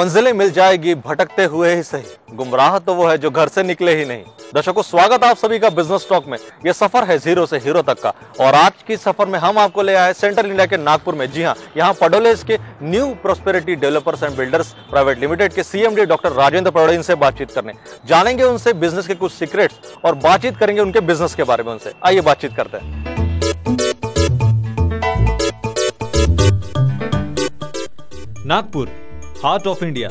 मंजिलें मिल जाएगी भटकते हुए ही सही, गुमराह तो वो है जो घर से निकले ही नहीं। दर्शकों, स्वागत आप सभी का बिजनेस टॉक में। ये सफर है जीरो से हीरो तक का, और आज की सफर में हम आपको ले आए सेंट्रल इंडिया के नागपुर में। जी हाँ, यहाँ पडोलेस के new prosperity developers and builders private limited के सीएमडी डॉक्टर राजेंद्र पडोले इनसे बातचीत करने जानेंगे, उनसे बिजनेस के कुछ सीक्रेट्स और बातचीत करेंगे उनके बिजनेस के बारे में उनसे। आइए बातचीत करते हैं। Nagpur, heart of India.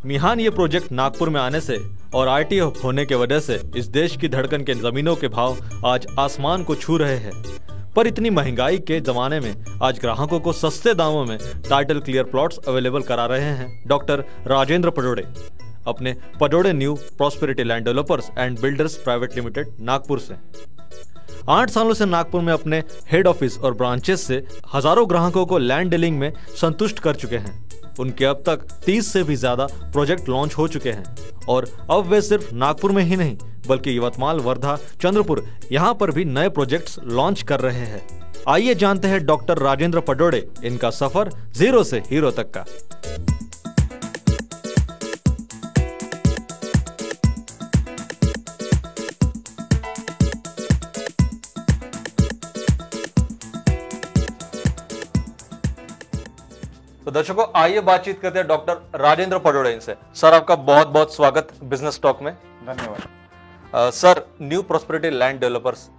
Mihan ये प्रोजेक्ट नागपुर में आने से और आईटी हब होने की वजह से इस देश की धड़कन के जमीनों के भाव आज आसमान को छू रहे हैं। पर इतनी महंगाई के जमाने में आज ग्राहकों को सस्ते दामों में टाइटल क्लियर प्लॉट्स अवेलेबल करा रहे हैं डॉक्टर राजेंद्र पडोले अपने Padole new prosperity land developers and builders private limited Nagpur से। 8 सालों से नागपुर में अपने हेड ऑफिस और ब्रांचेस से हजारों ग्राहकों को लैंड डीलिंग में संतुष्ट कर चुके हैं। उनके अब तक 30 से भी ज्यादा प्रोजेक्ट लॉन्च हो चुके हैं, और अब वे सिर्फ नागपुर में ही नहीं बल्कि यवतमाल, वर्धा, चंद्रपुर यहाँ पर भी नए प्रोजेक्ट्स लॉन्च कर रहे हैं। आइए जानते हैं डॉक्टर राजेंद्र पडोले इनका सफर जीरो से हीरो तक का। तो दर्शकों, आइए बातचीत करते हैं डॉक्टर राजेंद्र पडोले इनसे। सर, आपका बहुत बहुत स्वागत बिजनेस टॉक में। धन्यवाद। Sir, new prosperity land developers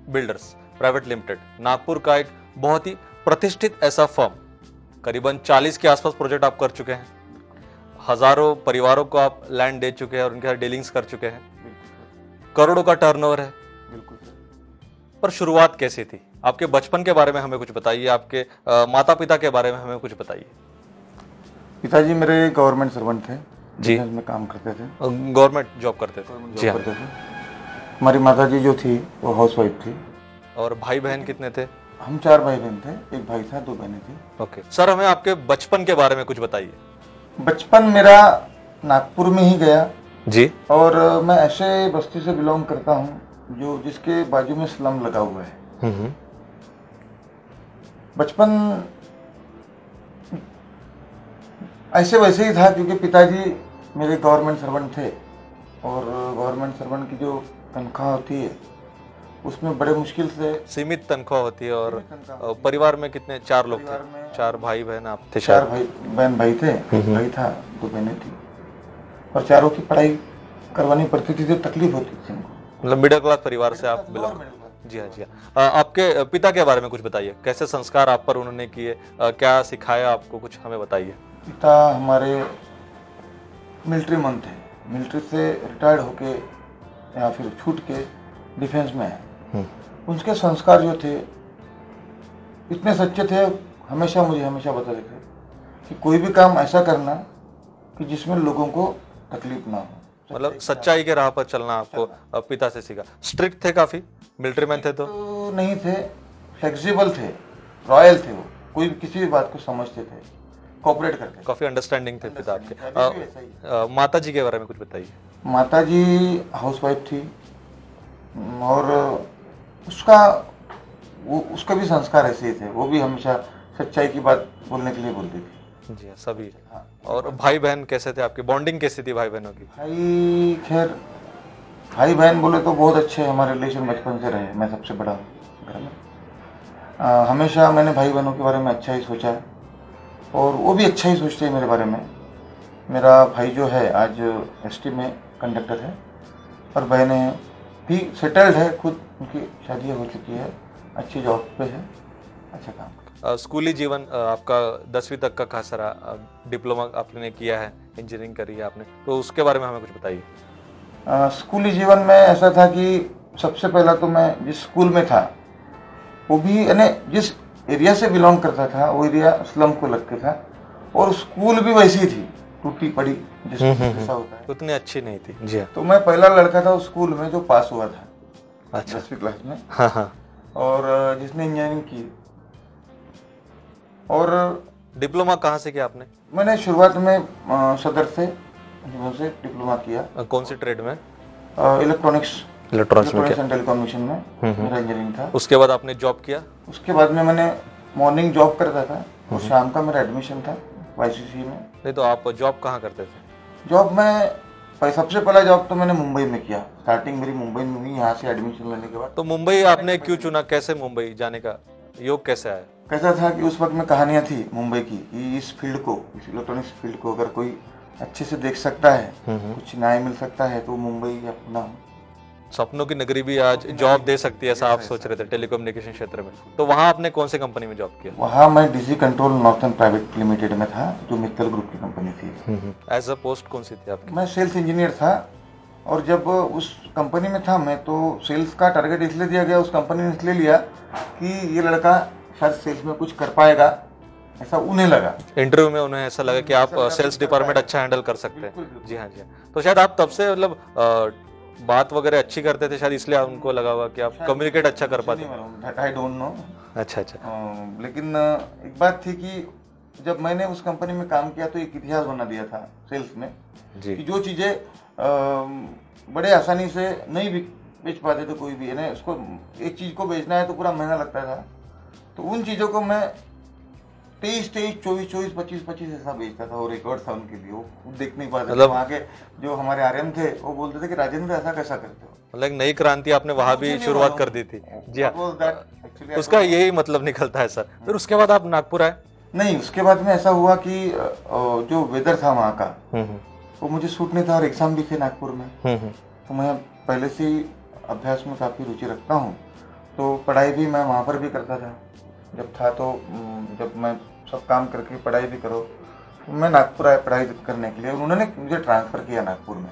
builders private limited Nagpur का एक बहुत ही प्रतिष्ठित ऐसा फर्म, करीबन 40 के आसपास प्रोजेक्ट आप कर चुके हैं, हजारों परिवारों को आप लैंड दे चुके हैं और उनके साथ डीलिंग्स कर चुके हैं, करोड़ों का टर्नओवर है। बिल्कुल सर। पर शुरुआत कैसी थी? आपके बचपन के बारे में हमें कुछ बताइए, आपके माता पिता के बारे में हमें कुछ बताइए। पिताजी मेरे गवर्नमेंट सर्वेंट थे जी, में काम करते थे, गवर्नमेंट जॉब करते थे। जी हाँ। करते थे। हमारी माता जी जो थी वो हाउसवाइफ थी। और भाई बहन कितने थे? हम 4 भाई बहन थे, एक भाई था, 2 बहनें थी। ओके सर, हमें आपके बचपन के बारे में कुछ बताइए। बचपन मेरा नागपुर में ही गया जी। और मैं ऐसे बस्ती से बिलोंग करता हूँ जो जिसके बाजू में स्लम लगा हुआ है। बचपन ऐसे वैसे ही था क्योंकि पिताजी मेरे गवर्नमेंट सर्वेंट थे, और गवर्नमेंट सर्वेंट की जो तनख्वाह होती है उसमें बड़े मुश्किल से सीमित तनख्वाह होती है। और परिवार में कितने? 4 लोग थे? 4 भाई बहन आप थे? 4 भाई थे, एक भाई था, 2 बहनें थी, और चारों की पढ़ाई करवानी पड़ती थी तो तकलीफ होती थी हमको। मतलब मिडिल क्लास परिवार से आप बिलोंग? जी हाँ, जी हाँ। आपके पिता के बारे में कुछ बताइए, कैसे संस्कार आप पर उन्होंने किए, क्या सिखाया आपको, कुछ हमें बताइए। पिता हमारे मिलिट्री मैन थे, मिलिट्री से रिटायर्ड होके या फिर छूट के डिफेंस में है। उनके संस्कार जो थे इतने सच्चे थे, मुझे हमेशा बताते थे कि कोई भी काम ऐसा करना कि जिसमें लोगों को तकलीफ ना हो। मतलब सच्चाई के राह पर चलना आपको पिता से सीखा। स्ट्रिक्ट थे काफी? मिलिट्री मैन थे तो नहीं थे, फ्लेक्सिबल थे, रॉयल थे, वो कोई भी किसी भी बात को समझते थे, कोऑपरेट करते थे। काफी अंडरस्टैंडिंग थे पिता आपके। माता जी के बारे में कुछ बताइए। माता जी हाउसवाइफ थी, और उसका भी संस्कार ऐसे ही थे, वो भी हमेशा सच्चाई की बात बोलने के लिए बोलती थी। जी सभी। हाँ। और भाई बहन कैसे थे आपकी? बॉन्डिंग कैसी थी भाई बहनों की? भाई बहन बोले तो बहुत अच्छे हमारे रिलेशन बचपन से रहे। मैं सबसे बड़ा हूँ घर में। हमेशा मैंने भाई बहनों के बारे में अच्छा ही सोचा है, और वो भी अच्छा ही सोचते हैं मेरे बारे में। मेरा भाई जो है आज एसटी में कंडक्टर है, और बहनें भी सेटल्ड है, खुद उनकी शादी हो चुकी है, अच्छी जॉब पे है, अच्छा काम। स्कूली जीवन आपका 10वीं तक का खासा रहा, डिप्लोमा आपने किया है, इंजीनियरिंग करी है आपने, तो उसके बारे में हमें कुछ बताइए। स्कूली जीवन में ऐसा था कि सबसे पहला तो मैं जिस स्कूल में था वो भी यानी जिस एरिया से बिलोंग करता था वो एरिया स्लम को लग के था, और स्कूल भी वैसी ही थी, टूटी पड़ी जैसा होता है, उतनी अच्छी नहीं थी। जी हाँ। तो मैं पहला लड़का था उस स्कूल में जो पास हुआ था। अच्छा। 10वीं क्लास में। हाँ हाँ। और जिसने इंजीनियरिंग की। और डिप्लोमा कहाँ से किया आपने? मैंने शुरुआत में सदर से डिप्लोमा किया। कौन सी ट्रेड में? इलेक्ट्रॉनिक्स एंड टेलीकम्युनिकेशन में मेरा इंजीनियरिंग था। उसके बाद आपने जॉब किया? उसके बाद में मैंने मॉर्निंग जॉब करता था और शाम का मेरा एडमिशन था YCC में। नहीं तो आप जॉब कहाँ करते थे? जॉब मैं सबसे पहला जॉब तो मैंने मुंबई में किया। स्टार्टिंग मेरी मुंबई में हुई, यहाँ से एडमिशन लेने के बाद। तो मुंबई आपने क्यों चुना, कैसे मुंबई जाने का योग कैसे आया? कैसा था कि उस वक्त में कहानियाँ थी मुंबई की कि इस फील्ड को, इस इलेक्ट्रॉनिक्स फील्ड को अगर कोई अच्छे से देख सकता है, कुछ न्याय मिल सकता है, तो मुंबई अपना सपनों की नगरी भी आज जॉब दे सकती है, ऐसा आप सोच रहे थे टेलीकम्युनिकेशन क्षेत्र में। तो वहाँ आपने कौन सी कंपनी में जॉब किया? वहाँ मैं DC control northern private limited में था, जो मित्तल ग्रुप की कंपनी थी। एज अ पोस्ट कौन सी थी आपकी? मैं सेल्स इंजीनियर था। और जब उस कंपनी में था मैं, तो सेल्स का टारगेट इसलिए दिया गया, उस कंपनी ने इसलिए लिया कि ये लड़का शायद सेल्स में कुछ कर पाएगा, ऐसा उन्हें लगा। इंटरव्यू में उन्हें ऐसा लगा कि आप सेल्स डिपार्टमेंट अच्छा हैंडल कर सकते हैं। जी हाँ, जी हाँ। तो शायद आप तब से मतलब बात वगैरह अच्छी करते थे, शायद इसलिए उनको लगा होगा कि आप कम्युनिकेट अच्छा कर पाते। I don't know. अच्छा अच्छा। लेकिन एक बात थी कि जब मैंने उस कंपनी में काम किया तो एक इतिहास बना दिया था सेल्स में जी। कि जो चीज़ें बड़े आसानी से नहीं बेच पाते थे कोई भी, यानी उसको एक चीज़ को बेचना है तो पूरा महीना लगता था, तो उन चीज़ों को मैं 23, 24, 25 ऐसा बेचता था। और रिकॉर्ड था उनके लिए, वो खुद देख नहीं पाते। मतलब वहाँ के जो हमारे आरएम थे वो बोलते थे कि राजेंद्र ऐसा कैसा करते हो। मतलब नई क्रांति आपने वहाँ भी शुरुआत कर दी थी। जी हाँ, उसका यही मतलब निकलता है सर। फिर उसके बाद आप नागपुर आए? नहीं, उसके बाद में ऐसा हुआ कि जो वेदर था वहाँ का वो मुझे सूट नहीं था, और एग्जाम भी थे नागपुर में। तो मैं पहले से ही अभ्यास में काफ़ी रुचि रखता हूँ, तो पढ़ाई भी मैं वहाँ पर भी करता था जब था। तो जब मैं सब काम करके पढ़ाई भी करो, तो मैं नागपुर आया पढ़ाई करने के लिए। उन्होंने मुझे ट्रांसफ़र किया नागपुर में,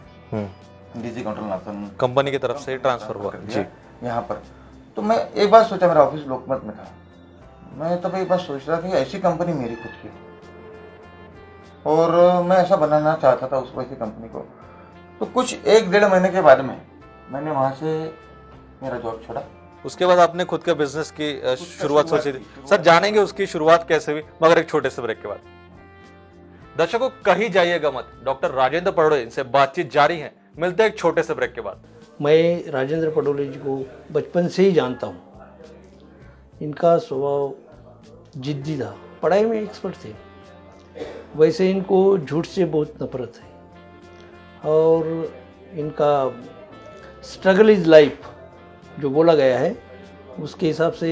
डीसी कंट्रोल नॉर्थन कंपनी की तरफ से ट्रांसफ़र हुआ जी यहाँ पर। तो मैं एक बात सोचा, मेरा ऑफिस लोकमत में था, मैं तब एक बात सोच रहा था कि ऐसी कंपनी मेरी खुद की, और मैं ऐसा बनाना चाहता था उस वैसी कंपनी को। तो कुछ 1-1.5 महीने के बाद में मैंने वहाँ से मेरा जॉब छोड़ा। उसके बाद आपने खुद के बिजनेस की शुरुआत सोची थी? सर जानेंगे उसकी शुरुआत कैसे हुई, मगर एक छोटे से ब्रेक के बाद। दर्शकों कहीं जाइएगा मत, डॉक्टर राजेंद्र पडोले इनसे बातचीत जारी है। मिलते हैं एक छोटे से ब्रेक के बाद। मैं राजेंद्र पडोले जी को बचपन से ही जानता हूँ। इनका स्वभाव जिद्दी था, पढ़ाई में एक्सपर्ट थे, वैसे इनको झूठ से बहुत नफरत है। और इनका स्ट्रगल इज लाइफ जो बोला गया है, उसके हिसाब से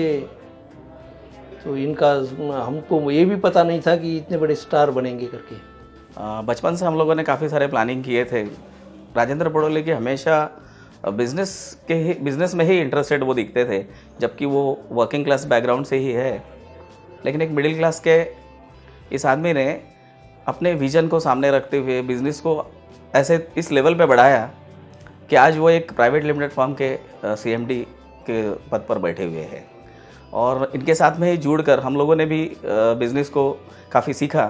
तो इनका हमको ये भी पता नहीं था कि इतने बड़े स्टार बनेंगे करके। बचपन से हम लोगों ने काफ़ी सारे प्लानिंग किए थे। राजेंद्र पडोले की हमेशा बिजनेस में ही इंटरेस्टेड वो दिखते थे, जबकि वो वर्किंग क्लास बैकग्राउंड से ही है। लेकिन एक मिडिल क्लास के इस आदमी ने अपने विजन को सामने रखते हुए बिज़नेस को ऐसे इस लेवल पे बढ़ाया कि आज वो एक प्राइवेट लिमिटेड फर्म के CMD के पद पर बैठे हुए हैं। और इनके साथ में ही जुड़कर हम लोगों ने भी बिज़नेस को काफ़ी सीखा।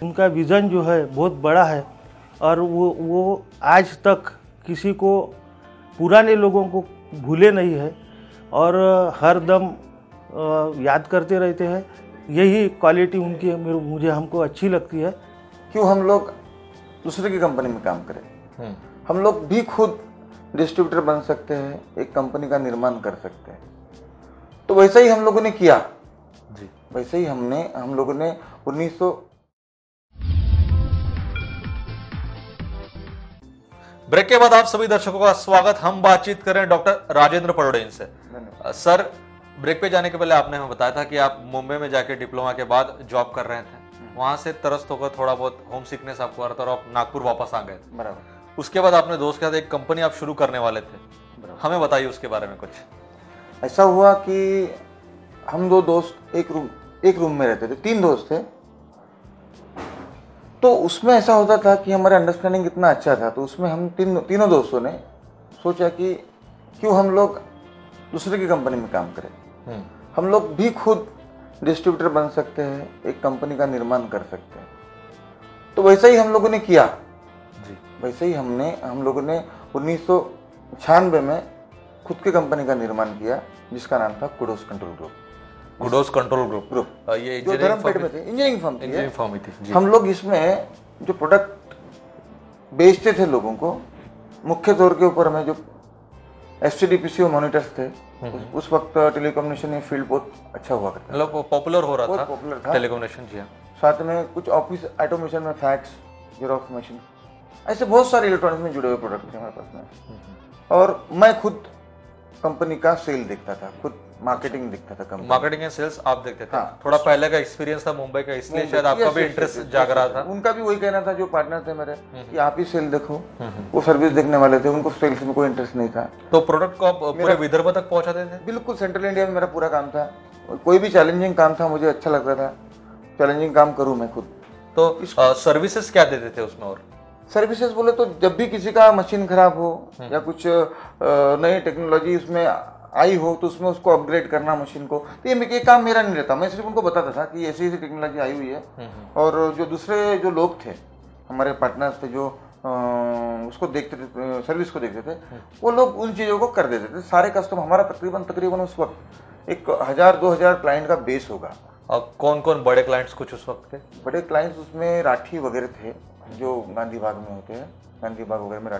उनका विज़न जो है बहुत बड़ा है, और वो आज तक किसी को, पुराने लोगों को भूले नहीं है, और हर दम याद करते रहते हैं। यही क्वालिटी उनकी मुझे हमको अच्छी लगती है। क्यों हम लोग दूसरे की कंपनी में काम करें? हम लोग भी खुद डिस्ट्रीब्यूटर बन सकते हैं, एक कंपनी का निर्माण कर सकते हैं। तो वैसा ही हम लोगों ने किया जी। वैसे ही हम लोगों ने 1900 ब्रेक के बाद आप सभी दर्शकों का स्वागत। हम बातचीत करें डॉक्टर राजेंद्र पडोले से। सर ब्रेक पे जाने के पहले आपने हमें बताया था कि आप मुंबई में जाके डिप्लोमा के बाद जॉब कर रहे थे, वहां से तरस होकर थोड़ा बहुत होम सिकनेस आपको आ रहा था और आप नागपुर वापस आ गए थे। बराबर। उसके बाद आपने दोस्त के साथ एक कंपनी आप शुरू करने वाले थे, हमें बताइए उसके बारे में कुछ। ऐसा हुआ कि हम 2 दोस्त एक रूम में रहते थे, 3 दोस्त थे। तो उसमें ऐसा होता था कि हमारा अंडरस्टैंडिंग इतना अच्छा था, तो उसमें हम तीनों दोस्तों ने सोचा कि क्यों हम लोग दूसरे की कंपनी में काम करें। हम लोग भी खुद डिस्ट्रीब्यूटर बन सकते हैं, एक कंपनी का निर्माण कर सकते हैं। तो वैसा ही हम लोगों ने किया जी। वैसे ही हम लोगों ने 1996 में खुद की कंपनी का निर्माण किया, जिसका नाम था kudos control group. Kudos control group ये जो धर्मपेट में थे, इंजीनियरिंग फर्म थी। हम लोग इसमें जो प्रोडक्ट बेचते थे लोगों को, मुख्य तौर के ऊपर में जो STD-PCO मॉनिटर्स थे, उस वक्त टेलीकम्युनिकेशन फील्ड बहुत अच्छा हुआ करता, मतलब पॉपुलर हो रहा था, पॉपुलर था टेलीकम्युनिकेशन। जी हाँ। साथ में कुछ ऑफिस ऑटोमेशन में फैक्स, जेरोक्स मशीन, ऐसे बहुत सारे इलेक्ट्रॉनिक्स में जुड़े हुए प्रोडक्ट थे हमारे पास में। और मैं खुद कंपनी का सेल देखता था, खुद मार्केटिंग देखता था कंपनी। मार्केटिंग एंड सेल्स आप देखते थे? हाँ। थोड़ा पहले का एक्सपीरियंस था मुंबई का, इसलिए शायद आपका भी इंटरेस्ट जाग रहा था। उनका भी वही कहना था, जो पार्टनर थे मेरे, कि आप ही सेल देखो। वो सर्विस देखने वाले थे, उनको सेल्स में कोई इंटरेस्ट नहीं था। तो प्रोडक्ट को आप पूरे विदर्भ तक पहुंचाते थे? बिल्कुल, सेंट्रल इंडिया में मेरा पूरा काम था। कोई भी चैलेंजिंग काम था, मुझे अच्छा लगता था, चैलेंजिंग काम करूँ मैं खुद। तो सर्विसेज क्या देते थे उसमें? और सर्विसेज बोले तो जब भी किसी का मशीन खराब हो या कुछ नई टेक्नोलॉजी उसमें आई हो तो उसमें उसको अपग्रेड करना मशीन को, तो ये काम मेरा नहीं रहता। मैं सिर्फ उनको बताता था कि ऐसी ऐसी टेक्नोलॉजी आई हुई है। और जो दूसरे जो लोग थे, हमारे पार्टनर्स थे, जो उसको देखते थे, सर्विस को देखते थे, वो लोग उन चीज़ों को कर देते थे। सारे कस्टमर हमारा तकरीबन उस वक्त 1000-2000 क्लाइंट का बेस होगा। और कौन कौन बड़े क्लाइंट्स कुछ उस वक्त थे? बड़े क्लाइंट्स उसमें राठी वगैरह थे, जो गांधी बाग में होते हैं, गांधी बाग वगैरह में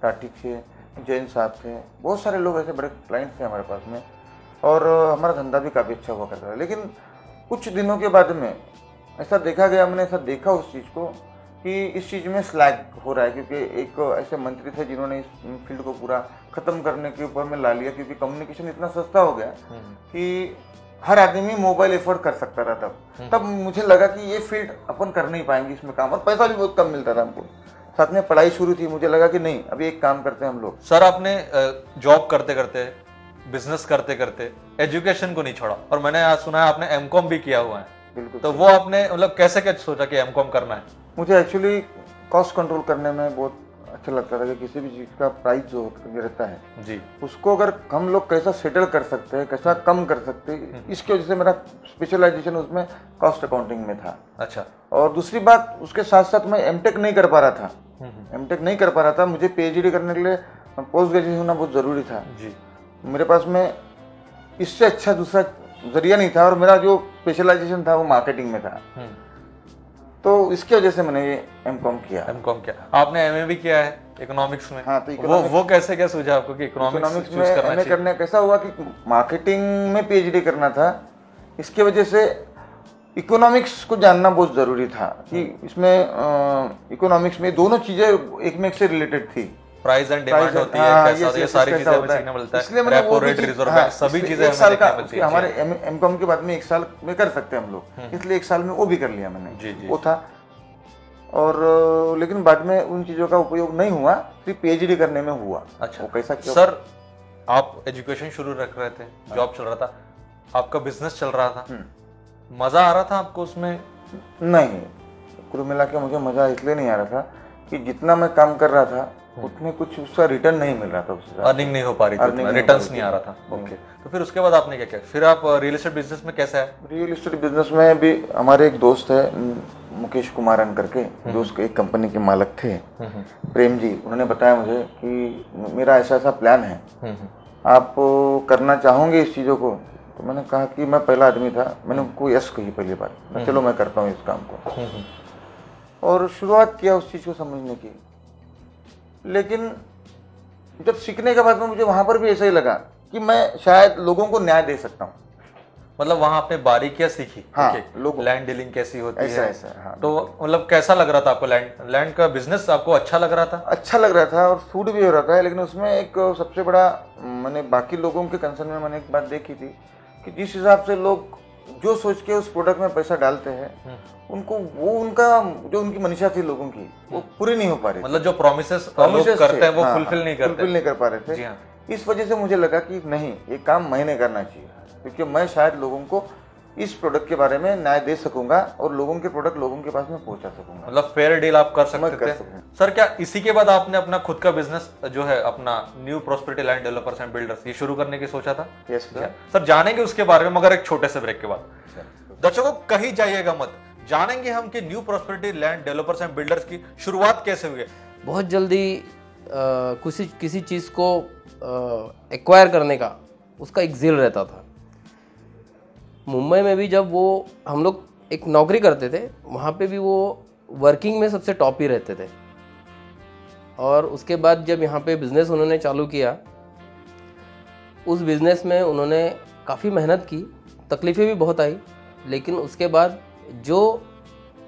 राठी थे, जैन साहब थे, बहुत सारे लोग ऐसे बड़े क्लाइंट्स थे हमारे पास में। और हमारा धंधा भी काफ़ी अच्छा हुआ करता था। लेकिन कुछ दिनों के बाद में ऐसा देखा गया, मैंने ऐसा देखा उस चीज़ को कि इस चीज़ में स्लैग हो रहा है, क्योंकि एक ऐसे मंत्री थे जिन्होंने इस फील्ड को पूरा ख़त्म करने के ऊपर में ला लिया, क्योंकि कम्युनिकेशन इतना सस्ता हो गया कि हर आदमी मोबाइल एफोर्ड कर सकता था। तब मुझे लगा कि ये फील्ड अपन कर नहीं पाएंगे इसमें काम, और पैसा भी बहुत कम मिलता था हमको। साथ में पढ़ाई शुरू थी, मुझे लगा कि नहीं, अभी एक काम करते हैं हम लोग। सर, आपने जॉब करते करते, बिजनेस करते करते एजुकेशन को नहीं छोड़ा, और मैंने आज सुना है आपने एमकॉम भी किया हुआ है। बिल्कुल। तो वो आपने मतलब कैसे क्या सोचा कि एमकॉम करना है? मुझे एक्चुअली कॉस्ट कंट्रोल करने में बहुत अच्छा लगता था कि किसी भी चीज़ का प्राइस जो रहता है जी, उसको अगर हम लोग कैसा सेटल कर सकते हैं, कैसा कम कर सकते हैं, इसकी वजह से मेरा स्पेशलाइजेशन उसमें कॉस्ट अकाउंटिंग में था। अच्छा। और दूसरी बात, उसके साथ साथ मैं एमटेक नहीं कर पा रहा था। एमटेक नहीं कर पा रहा था, मुझे पीएचडी करने के लिए पोस्ट ग्रेजुएशन होना बहुत ज़रूरी था जी। मेरे पास में इससे अच्छा दूसरा जरिया नहीं था, और मेरा जो स्पेशलाइजेशन था वो मार्केटिंग में था। तो इसकी वजह से मैंने ये एमकॉम किया। एमकॉम किया। आपने एमए भी किया है इकोनॉमिक्स में? हाँ, तो वो कैसे क्या सूझा आपको कि इकोनॉमिक्स में एमए करने कैसा हुआ कि मार्केटिंग में पीएचडी करना था, इसके वजह से इकोनॉमिक्स को जानना बहुत ज़रूरी था कि इसमें इकोनॉमिक्स में दोनों चीज़ें एक में एक से रिलेटेड थी। प्राइस एंड डिमांड होती है, कैसा, ये सारी चीजें हमें सीखने मिलता है। इसलिए मैंने वो भी रिजर्व बैंक, सभी चीजें हमें सीखने मिलती है। हमारे एमकॉम के बाद में 1 साल में कर सकते हैं हम लोग, इसलिए 1 साल में वो भी कर लिया मैंने। वो था। और लेकिन बाद में उन चीज़ों का उपयोग नहीं हुआ, सिर्फ पीएचडी करने में हुआ। अच्छा, वो कैसा क्यों? सर, आप एजुकेशन शुरू रख रहे थे, जॉब चल रहा था, आपका बिजनेस चल रहा था, मजा आ रहा था आपको उसमें? नहीं, कुल मिला के मुझे मजा इसलिए नहीं आ रहा था कि जितना मैं काम कर रहा था उतने कुछ उसका रिटर्न नहीं मिल रहा था, उससे अर्निंग नहीं हो पा रही थी, रिटर्न्स नहीं आ रहा था। ओके, तो फिर उसके बाद आपने क्या किया? फिर आप रियल एस्टेट बिजनेस में कैसे आए? रियल एस्टेट बिजनेस में भी हमारे एक दोस्त है मुकेश कुमारन करके, जो उसके एक कंपनी के मालिक थे, प्रेम जी, उन्होंने बताया मुझे कि मेरा ऐसा ऐसा प्लान है, आप करना चाहोगे इस चीज़ों को? तो मैंने कहा कि मैं पहला आदमी था, मैंने उनको यस कही पहली बार, चलो मैं करता हूँ इस काम को। और शुरुआत किया उस चीज़ को समझने की। लेकिन जब सीखने के बाद में मुझे वहाँ पर भी ऐसा ही लगा कि मैं शायद लोगों को न्याय दे सकता हूँ। मतलब वहाँ आपने बारीकियाँ सीखी? हाँ, लैंड डीलिंग कैसी होती ऐसा है, ऐसा। हाँ, तो मतलब कैसा लग रहा था आपको? लैंड का बिजनेस आपको अच्छा लग रहा था? अच्छा लग रहा था और सूट भी हो रहा था। लेकिन उसमें एक सबसे बड़ा, मैंने बाकी लोगों के कंसर्न में मैंने एक बात देखी थी कि जिस हिसाब से लोग जो सोच के उस प्रोडक्ट में पैसा डालते हैं, उनको वो उनका जो उनकी मनीषा थी लोगों की, वो पूरी नहीं हो पा रही। मतलब जो प्रोमिसेस करते हैं वो फुलफिल नहीं कर पा रहे थे। इस वजह से मुझे लगा कि नहीं, ये काम मैंने करना चाहिए, क्योंकि मैं शायद लोगों को इस प्रोडक्ट के बारे में न्याय दे सकूंगा और लोगों के प्रोडक्ट लोगों के पास में पहुंचा सकूंगा। मतलब फेयर डील आप कर सकते थे। सर, क्या इसी के बाद आपने अपना खुद का बिजनेस जो है अपना new prosperity land developers and builders, ये शुरू करने की सोचा था? यस सर, जानेंगे उसके बारे में, मगर एक छोटे से ब्रेक के बाद। दर्शकों, कहीं जाइएगा मत, जानेंगे हम कि new prosperity land developers and builders की शुरुआत कैसे हुई है। बहुत जल्दी किसी चीज़ को एक्वायर करने का उसका एक ज़िल रहता था। मुंबई में भी जब वो हम लोग एक नौकरी करते थे, वहाँ पे भी वो वर्किंग में सबसे टॉप ही रहते थे। और उसके बाद जब यहाँ पे बिज़नेस उन्होंने चालू किया, उस बिज़नेस में उन्होंने काफ़ी मेहनत की, तकलीफ़ें भी बहुत आई, लेकिन उसके बाद जो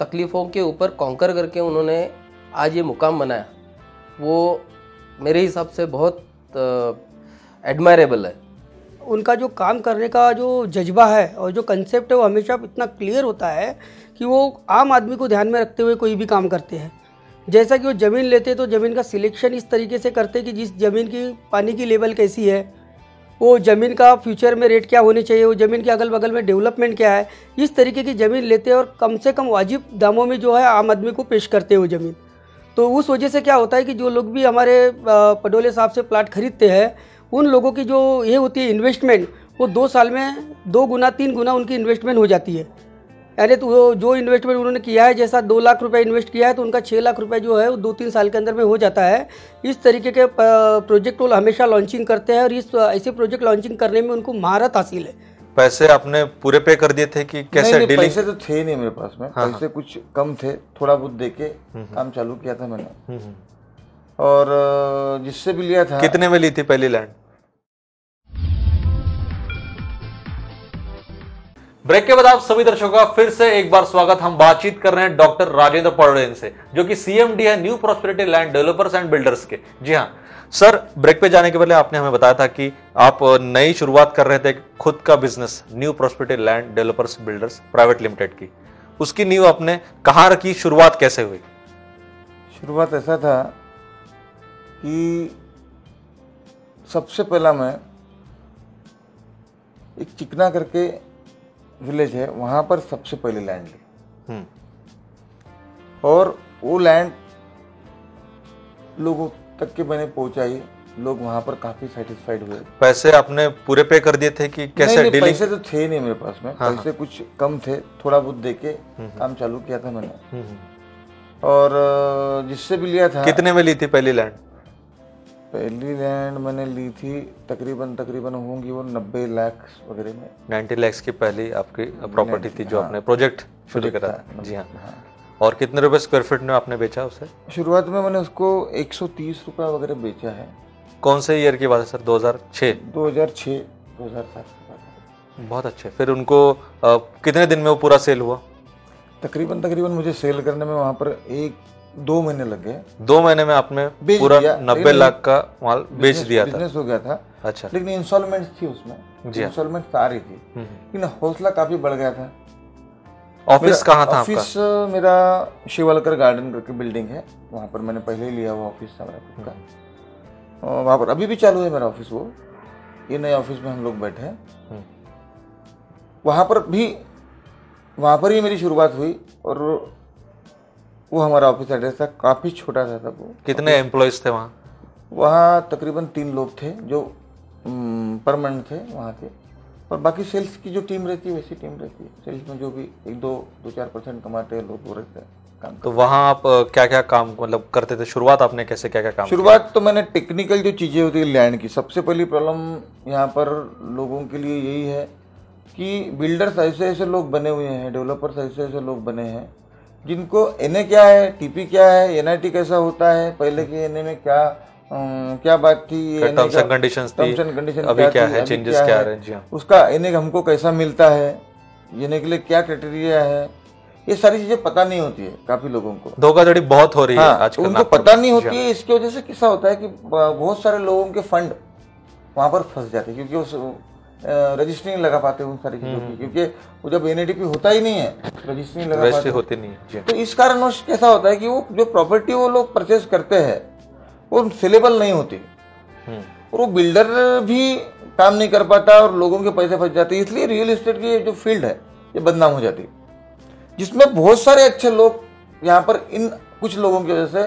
तकलीफ़ों के ऊपर कॉन्कर करके उन्होंने आज ये मुकाम बनाया, वो मेरे हिसाब से बहुत एडमायरेबल है। उनका जो काम करने का जो जज्बा है और जो कंसेप्ट है वो हमेशा इतना क्लियर होता है कि वो आम आदमी को ध्यान में रखते हुए कोई भी काम करते हैं। जैसा कि वो ज़मीन लेते तो ज़मीन का सिलेक्शन इस तरीके से करते कि जिस ज़मीन की पानी की लेवल कैसी है, वो ज़मीन का फ्यूचर में रेट क्या होनी चाहिए, वो ज़मीन के अगल बगल में डेवलपमेंट क्या है, इस तरीके की ज़मीन लेते और कम से कम वाजिब दामों में जो है आम आदमी को पेश करते हैं वो ज़मीन। तो उस वजह से क्या होता है कि जो लोग भी हमारे पडोले साहब से प्लाट खरीदते हैं, उन लोगों की जो ये होती है इन्वेस्टमेंट, वो 2 साल में 2 गुना 3 गुना उनकी इन्वेस्टमेंट हो जाती है। यानी तो वो जो इन्वेस्टमेंट उन्होंने किया है, जैसा 2 लाख रुपए इन्वेस्ट किया है तो उनका 6 लाख रुपए जो है वो 2-3 साल के अंदर में हो जाता है। इस तरीके के प्रोजेक्ट वो हमेशा लॉन्चिंग करते हैं और इस ऐसे प्रोजेक्ट लॉन्चिंग करने में उनको महारत हासिल है। पैसे आपने पूरे पे कर दिए थे कि कैसे नहीं, डीलिंग? पैसे तो थे नहीं मेरे पास में। पैसे कुछ कम थे, थोड़ा बहुत देके काम चालू किया था मैंने। और जिससे भी लिया था। कितने में ली थी पहली लैंड? ब्रेक के बाद आप सभी दर्शकों का फिर से एक बार स्वागत। हम बातचीत कर रहे हैं डॉक्टर राजेंद्र पडोले से, जो कि सीएमडी है new prosperity land developers and builders के। जी हाँ सर, ब्रेक पे जाने के पहले आपने हमें बताया था कि आप नई शुरुआत कर रहे थे खुद का business, new prosperity land developers builders private limited की। उसकी नींव आपने कहाँ रखी, शुरुआत कैसे हुई? शुरुआत ऐसा था कि सबसे पहला मैं एक चिकना करके विलेज है, वहाँ पर सबसे पहले लैंड ली और वो लैंड लोगों तक के मैंने पहुंचाई। लोग वहाँ पर काफी सेटिस्फाइड हुए। पैसे आपने पूरे पे कर दिए थे कि कैसे नहीं, डीलिंग? पैसे तो थे नहीं मेरे पास में। पैसे कुछ कम थे, थोड़ा बहुत देके काम चालू किया था मैंने। और जिससे भी लिया था। कितने में ली थी पहली लैंड? पहली लैंड मैंने ली थी तकरीबन होंगी वो 90 लाख वगैरह में। 90 लाख की पहली आपकी प्रॉपर्टी थी जो आपने प्रोजेक्ट शुरू करा था। जी हाँ। और कितने रुपए स्क्वायर फीट में आपने बेचा उसे? शुरुआत में मैंने उसको 130 रुपये वगैरह बेचा है। कौन से ईयर की बात है सर? 2006? 2006 2007 की बात है। बहुत अच्छे। फिर उनको कितने दिन में वो पूरा सेल हुआ? तकरीबन मुझे सेल करने में वहाँ पर 1-2 महीने लग गए। 2 महीने में आपने पूरा 90 लाख का माल बेच दिया था? बिजनेस हो गया था। अच्छा। लेकिन इंस्टॉलमेंट थी उसमें, इंस्टॉलमेंट आ रही थी, लेकिन हौसला काफी बढ़ गया था। ऑफिस कहाँ था आपका? ऑफिस मेरा शिवालकर गार्डन करके बिल्डिंग है, वहाँ पर मैंने पहले ही लिया हुआ ऑफिस था मेरा खुद का। और वहाँ पर अभी भी चालू है मेरा ऑफिस। वो ये नए ऑफिस में हम लोग बैठे हैं। वहाँ पर ही मेरी शुरुआत हुई और वो हमारा ऑफिस एड्रेस था। काफ़ी छोटा था तब वो। कितने एम्प्लॉयज थे वहाँ? वहाँ तकरीबन 3 लोग थे जो परमानेंट थे वहाँ के, और बाकी सेल्स की जो टीम रहती है वैसी टीम रहती है। सेल्स में जो भी 1-2-4% कमाते हैं लोग वो रहते हैं काम। तो वहाँ आप क्या क्या काम मतलब करते थे? शुरुआत आपने कैसे क्या क्या काम? शुरुआत तो मैंने टेक्निकल जो चीज़ें होती है लैंड की, सबसे पहली प्रॉब्लम यहाँ पर लोगों के लिए यही है कि बिल्डर्स ऐसे लोग बने हुए हैं, डेवलपर्स ऐसे लोग बने हैं जिनको एनए क्या है, टीपी क्या है, एनआईटी कैसा होता है, पहले के एनए में क्या बात थी, टर्म्स एंड कंडीशंस थी, अभी क्या है, चेंजेस क्या है, जी हाँ, उसका एनए हमको कैसा मिलता है, एनए के लिए क्या क्राइटेरिया है, ये सारी चीजें पता नहीं होती है काफी लोगों को। धोखाधड़ी बहुत हो रही है आजकल, उनको पता नहीं होती है। इसकी वजह से किस्सा होता है कि बहुत सारे लोगों के फंड वहां पर फंस जाते हैं, क्योंकि उस रजिस्ट्री नहीं लगा पाते उन सारी चीजों की, क्योंकि वो जब एनएडीपी होता ही नहीं है, रजिस्ट्री नहीं लगा पाते, होती नहीं है। तो इस कारणवश कैसा होता है कि वो जो प्रॉपर्टी वो लोग परचेज करते हैं वो सेलेबल नहीं होती, और वो बिल्डर भी काम नहीं कर पाता और लोगों के पैसे फंस जाते हैं। इसलिए रियल एस्टेट की जो फील्ड है ये बदनाम हो जाती है, जिसमें बहुत सारे अच्छे लोग यहाँ पर इन कुछ लोगों की वजह से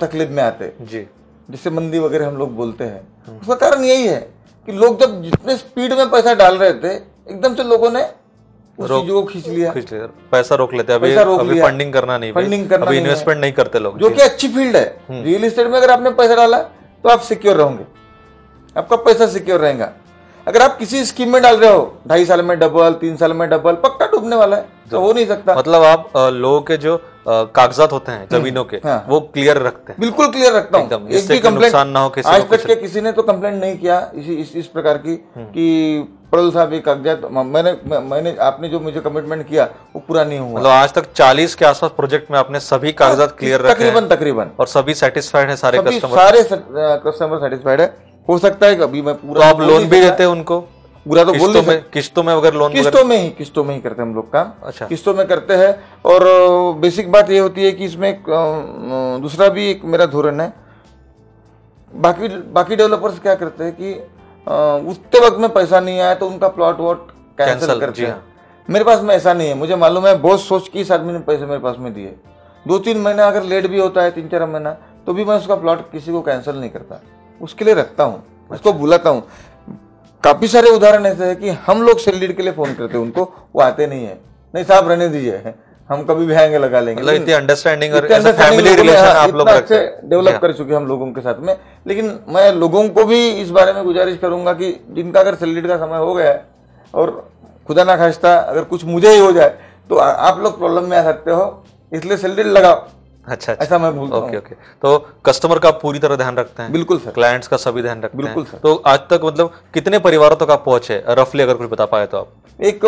तकलीफ में आते हैं, जी, जिससे मंदी वगैरह हम लोग बोलते हैं। उसका कारण यही है कि लोग जब जितने स्पीड में पैसा डाल रहे थे, एकदम से लोगों ने उस चीज को खींच लिया, पैसा रोक लेते हैं। अभी फंडिंग करना नहीं, अभी इन्वेस्टमेंट नहीं करते लोग, जो कि अच्छी फील्ड है। रियल एस्टेट में अगर आपने पैसा डाला तो आप सिक्योर रहोगे, आपका पैसा सिक्योर रहेगा। अगर आप किसी स्कीम में डाल रहे हो 2.5 साल में डबल, 3 साल में डबल, पक्का डूबने वाला है, तो हो नहीं सकता। मतलब आप लोगों के जो कागजात होते हैं जमीनों के, वो क्लियर रखते हैं? बिल्कुल क्लियर रखता हूँ, एक भी कंप्लेंट ना हो। आज तक के किसी ने तो कंप्लेंट नहीं किया इस प्रकार की कि अप्रैल साहब ये कागजात मैंने आपने जो मुझे कमिटमेंट किया वो पूरा नहीं हुआ। मतलब आज तक 40 के आसपास प्रोजेक्ट में आपने सभी कागजात क्लियर रखे हैं तकरीबन और सभी सेटिस्फाइड है, सारे कस्टमर सेटिस्फाइड है। हो सकता है कभी मैं तो पूरा आप लोन भी देते हैं उनको पूरा तो बोल नहीं किस्तों में अगर लोन किस्तों में ही करते हैं हम लोग काम। अच्छा। किस्तों में करते हैं। और बेसिक बात ये होती है कि इसमें दूसरा भी एक मेरा धोरण है। बाकी डेवलपर्स क्या करते हैं कि उतने वक्त में पैसा नहीं आया तो उनका प्लॉट वॉट कैंसिल करते हैं। मेरे पास में ऐसा नहीं है। मुझे मालूम है बहुत सोच के इस आदमी ने पैसे मेरे पास में दिए। 2-3 महीना अगर लेट भी होता है, 3-4 महीना, तो भी मैं उसका प्लॉट किसी को कैंसिल नहीं करता, उसके लिए रखता हूँ, उसको बुलाता हूँ। काफी सारे उदाहरण ऐसे है कि हम लोग सेल डीड के लिए फोन करते हैं उनको, वो आते नहीं है, नहीं साहब रहने दीजिए, हम कभी भी आएंगे लगा लेंगे। मतलब इतनी अंडरस्टैंडिंग और फैमिली रिलेशन आप लोग अच्छे डेवलप कर चुके हम लोगों के साथ में। लेकिन मैं लोगों को भी इस बारे में गुजारिश करूंगा कि जिनका अगर सेल डीड का समय हो गया है और खुदा ना खास्ता अगर कुछ मुझे ही हो जाए तो आप लोग प्रॉब्लम में आ सकते हो, इसलिए सेल डीड लगाओ। अच्छा, ऐसा मैं बोलता हूं। ओके। तो कस्टमर का पूरी तरह ध्यान रखते हैं? बिल्कुल सर। क्लाइंट्स का सभी ध्यान रखते हैं? बिल्कुल सर। तो आज तक मतलब कितने परिवारों तक आप पहुंचे, रफली अगर कुछ बता पाए तो आप? एक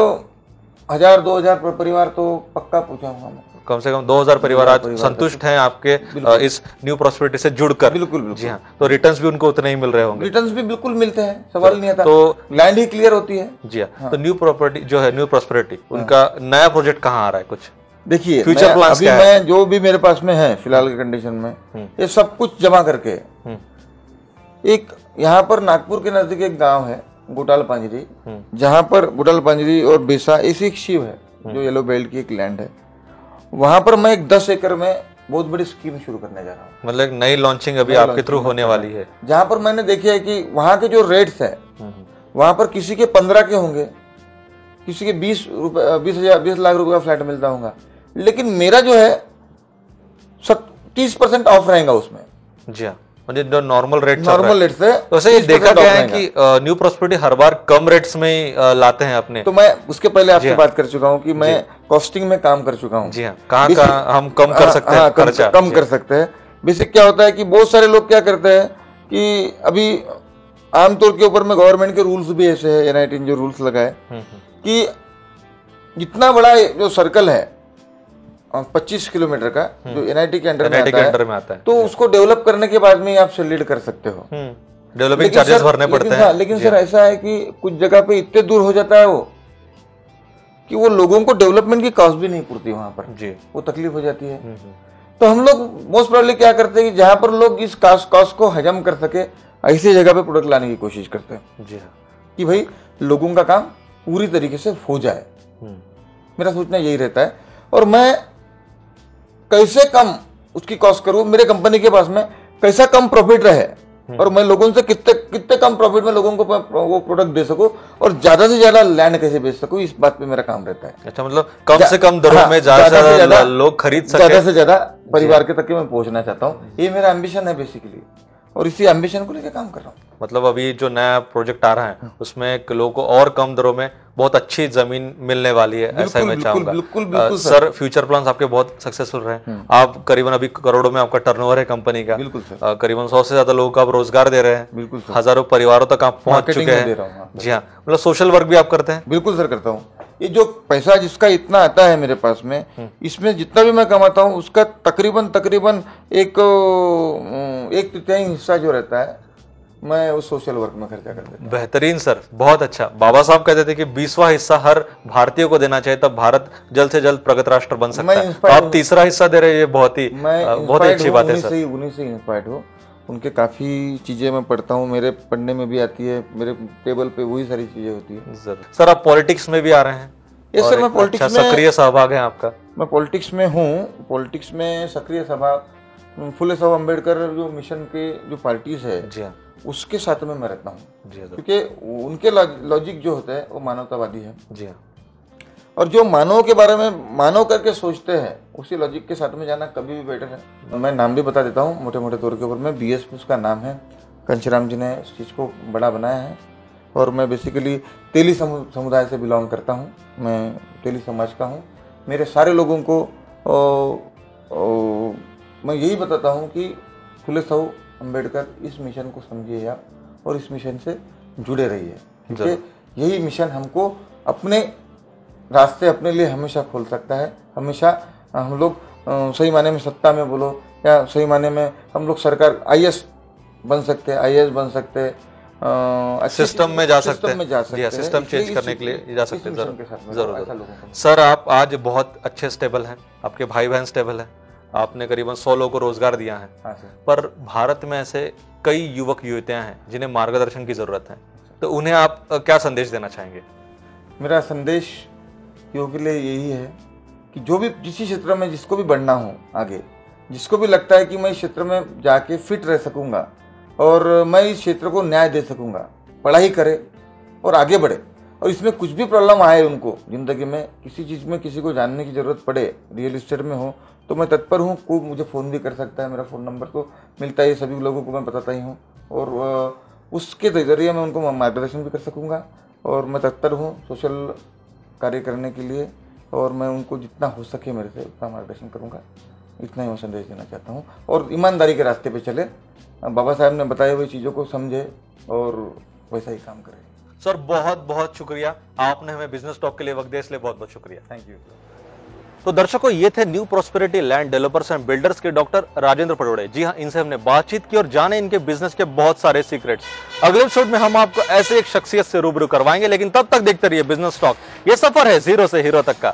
1000-2000 परिवार तो पक्का पहुंचाऊंगा मैं। कम से कम 2000 परिवार आज संतुष्ट हैं आपके इस न्यू प्रॉस्पेरिटी से जुड़कर? बिल्कुल। जी हाँ। तो रिटर्न्स भी उनको उतने ही मिल रहे होंगे? रिटर्न्स भी बिल्कुल मिलते हैं, सवाल नहीं आता। तो लैंड ही क्लियर होती है। जी हाँ। तो न्यू प्रॉपर्टी जो है, न्यू प्रॉस्पेरिटी, उनका नया प्रोजेक्ट कहाँ आ रहा है? कुछ देखिए फ्यूचर प्लान्स क्या है? मैं जो भी मेरे पास में है फिलहाल के कंडीशन में, ये सब कुछ जमा करके एक यहाँ पर नागपुर के नजदीक एक गांव है गोटाल पांजरी, जहाँ पर गोटाल पांजरी और बेसा ऐसी एक शिव है जो येलो बेल्ट की एक लैंड है। वहां पर मैं एक 10 एकड़ में बहुत बड़ी स्कीम शुरू करने जा रहा हूँ। मतलब एक नई लॉन्चिंग अभी आपके थ्रू होने वाली है, जहाँ पर मैंने देखा है कि वहाँ के जो रेट्स है वहां पर किसी के 15 के होंगे, किसी के 20 लाख रुपए का फ्लैट मिलता होगा, लेकिन मेरा जो है 30% ऑफ रहेगा उसमें। जी हाँ। मतलब जो नॉर्मल रेट है। तो वैसे ये देखा गया है कि न्यू प्रॉस्पेरिटी हर बार कम रेट्स में ही लाते हैं अपने। तो मैं उसके पहले आपसे बात कर चुका हूँ कि मैं कॉस्टिंग में काम कर चुका हूँ। जी हाँ। कहाँ हम कम कर सकते हैं खर्चा? कम कर सकते हैं। बेसिक क्या होता है कि बहुत सारे लोग क्या करते हैं कि अभी आमतौर के ऊपर में गवर्नमेंट के रूल्स भी ऐसे है, NIT ने जो रूल्स लगाए कि जितना बड़ा जो सर्कल है 25 किलोमीटर का जो NIT के अंडर में आता है, तो उसको डेवलप करने के बाद में आप सेल डीड कर सकते हो। डेवलपिंग चार्जेस भरने पड़ते हैं। लेकिन सर ऐसा है कि कुछ जगह पे इतने दूर हो जाता है वो कि वो लोगों को डेवलपमेंट की कॉस्ट भी नहीं पूर्ति वहां पर जी, वो तकलीफ हो जाती है। तो हम लोग मोस्ट प्रोबेबली क्या करते हैं कि जहां पर लोग इस कॉस्ट को हजम कर सके ऐसी जगह पे प्रोडक्ट लाने की कोशिश करते हैं। जी हाँ, कि भाई लोगों का काम पूरी तरीके से हो जाए। मेरा सोचना यही रहता है। और मैं कैसे कम उसकी कॉस्ट करूं, मेरे कंपनी के पास में कैसा कम प्रॉफिट रहे और मैं लोगों से कितने कम प्रॉफिट में लोगों को वो प्रोडक्ट दे सकूं और ज्यादा से ज्यादा लैंड कैसे बेच सकूं, इस बात पे मेरा काम रहता है। अच्छा, मतलब कम से कम दरों में ज्यादा से ज्यादा लोग खरीद सके, ज्यादा से ज्यादा परिवार के तक मैं पहुंचना चाहता हूँ। ये मेरा एम्बिशन है बेसिकली, और इसी एम्बिशन को लेकर काम कर रहा हूँ। मतलब अभी जो नया प्रोजेक्ट आ रहा है उसमें लोगों को और कम दरों में बहुत अच्छी जमीन मिलने वाली है, ऐसा मैं चाहूंगा। बिल्कुल सर, फ्यूचर प्लान्स आपके बहुत सक्सेसफुल रहे। आप करीबन अभी करोड़ों में आपका टर्नओवर है कंपनी का। बिल्कुल सर। करीबन 100 से ज्यादा लोगों को आप रोजगार दे रहे हैं। बिल्कुल सर। हजारों परिवारों तक आप पहुंच चुके हैं। जी हाँ। मतलब सोशल वर्क भी आप करते हैं? बिल्कुल सर, करता हूँ। ये जो पैसा जिसका इतना आता है मेरे पास में, इसमें जितना भी मैं कमाता हूँ उसका तकरीबन एक तृतीय हिस्सा जो रहता है मैं उस सोशल वर्क में खर्चा कर देता हूं। बेहतरीन सर, बहुत अच्छा। बाबा साहब कहते थे कि 20वां हिस्सा हर भारतीय को देना चाहिए, तब भारत जल्द से जल्द प्रगत राष्ट्र बन सकता है। तो आप तीसरा हिस्सा दे रहे हैं, ये बहुत ही अच्छी बात है सर। उन्हीं से इंस्पायर्ड हो। उनके काफी चीजें मैं पढ़ता हूँ, मेरे पढ़ने में भी आती है, मेरे टेबल पे वही सारी चीजें होती है। सर, आप पॉलिटिक्स में भी आ रहे हैं? यस सर, मैं पॉलिटिक्स में सक्रिय सहभाग है आपका? मैं पॉलिटिक्स में हूँ। पॉलिटिक्स में सक्रिय सहभाग फुले साहब अम्बेडकर जो मिशन के जो पार्टीज है जी हाँ, उसके साथ में मैं रहता हूँ। जी हाँ, क्योंकि उनके लॉजिक जो होता है वो मानवतावादी है। जी हाँ। और जो मानव के बारे में मानव करके सोचते हैं उसी लॉजिक के साथ में जाना कभी भी बेटर है। मैं नाम भी बता देता हूँ मोटे मोटे तौर के ऊपर में। BSP उसका नाम है। कंचीराम जी ने इस चीज़ को बड़ा बनाया है। और मैं बेसिकली तेली समुदाय से बिलोंग करता हूँ। मैं तेली समाज का हूँ। मेरे सारे लोगों को मैं यही बताता हूँ कि फुले साहब अम्बेडकर इस मिशन को समझिए आप और इस मिशन से जुड़े रहिए, क्योंकि यही मिशन हमको अपने रास्ते अपने लिए हमेशा खोल सकता है। हमेशा हम लोग सही माने में सत्ता में बोलो या सही माने में हम लोग सरकार IAS बन सकते हैं, IAS बन सकते हैं, सिस्टम में जा सकते सिस्टम में जा सकते हैं, सिस्टम चेंज करने के लिए जा सकते हैं। जरूर ऐसा लोगों को। सर, आप आज बहुत अच्छे स्टेबल हैं, आपके भाई बहन स्टेबल हैं, आपने करीबन 100 लोगों को रोजगार दिया है। हाँ सर। पर भारत में ऐसे कई युवक युवतियां हैं जिन्हें मार्गदर्शन की जरूरत है, तो उन्हें आप क्या संदेश देना चाहेंगे? मेरा संदेश युवकों के लिए यही है कि जो भी जिस क्षेत्र में जिसको भी बढ़ना हो आगे, जिसको भी लगता है कि मैं इस क्षेत्र में जाके फिट रह सकूंगा और मैं इस क्षेत्र को न्याय दे सकूंगा, पढ़ाई करे और आगे बढ़े। और इसमें कुछ भी प्रॉब्लम आए उनको ज़िंदगी में, किसी चीज़ में किसी को जानने की ज़रूरत पड़े, रियल इस्टेट में हो तो मैं तत्पर हूँ। कोई मुझे फ़ोन भी कर सकता है, मेरा फ़ोन नंबर तो मिलता ही सभी लोगों को मैं बताता ही हूँ, और उसके ज़रिए मैं उनको मार्गदर्शन भी कर सकूँगा। और मैं तत्पर हूँ सोशल कार्य करने के लिए, और मैं उनको जितना हो सके मेरे से उतना मार्गदर्शन करूँगा। इतना ही मैं संदेश देना चाहता हूँ। और ईमानदारी के रास्ते पे चले, बाबा साहब ने बताए हुए चीज़ों को समझे और वैसा ही काम करें। सर, बहुत बहुत शुक्रिया, आपने हमें बिजनेस टॉक के लिए वक्त दिया, इसलिए बहुत बहुत शुक्रिया। Thank you. तो दर्शकों, ये थे new prosperity land developers and builders के डॉक्टर राजेंद्र पटोड़े। जी हाँ, इनसे हमने बातचीत की और जाने इनके बिजनेस के बहुत सारे सीक्रेट्स। अगले एपिसोड में हम आपको ऐसे एक शख्सियत से रूबरू करवाएंगे, लेकिन तब तक देखते रहिए बिजनेस टॉक। ये सफर है जीरो से हीरो तक का।